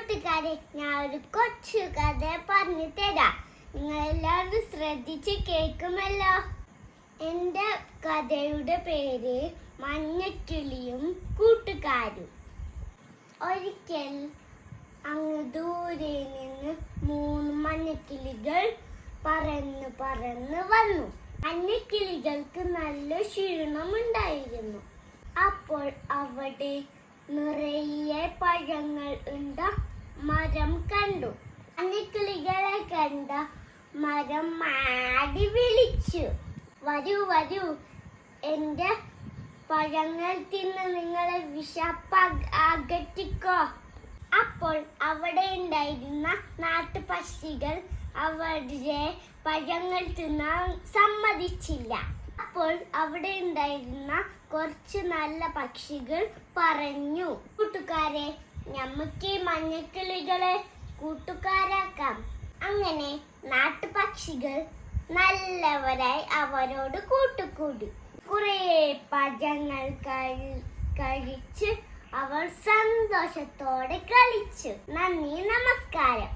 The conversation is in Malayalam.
കൂട്ടുകാരെ, ഞാൻ ഒരു കൊച്ചു കഥ പറഞ്ഞു തരാം. നിങ്ങളെല്ലാവരും ശ്രദ്ധിച്ച് കേൾക്കുമല്ലോ. എൻ്റെ കഥയുടെ പേര് മഞ്ഞക്കിളിയും കൂട്ടുകാരും. ഒരിക്കൽ അങ്ങ് ദൂരെ നിന്ന് 3 മഞ്ഞക്കിളികൾ പറന്ന് പറന്ന് വന്നു. മഞ്ഞക്കിളികൾക്ക് നല്ല ക്ഷീണമുണ്ടായിരുന്നു. അപ്പോൾ അവിടെ നിറയെ പഴങ്ങൾ ഉണ്ട മരം കണ്ടു. മഞ്ഞക്കിളികളെ കണ്ട മരം മാടി വിളിച്ചു, വരൂ വരൂ, എൻ്റെ പഴങ്ങൾ തിന്ന് നിങ്ങളെ വിശപ്പ് അകറ്റിക്കോ. അപ്പോൾ അവിടെ ഉണ്ടായിരുന്ന നാട്ടുപക്ഷികൾ അവരുടെ പഴങ്ങൾ തിന്നാൻ സമ്മതിച്ചില്ല. അപ്പോൾ അവിടെ ഉണ്ടായിരുന്ന കുറച്ച് നല്ല പക്ഷികൾ പറഞ്ഞു, കൂട്ടുകാരെ, നമുക്ക് ഈ മഞ്ഞക്കിളികളെ കൂട്ടുകാരാക്കാം. അങ്ങനെ നാട്ടുപക്ഷികൾ നല്ലവരായി അവരോട് കൂട്ടുകൂടി. കുറെ പഴങ്ങൾ കഴിച്ച് അവർ സന്തോഷത്തോടെ കളിച്ചു. നന്ദി, നമസ്കാരം.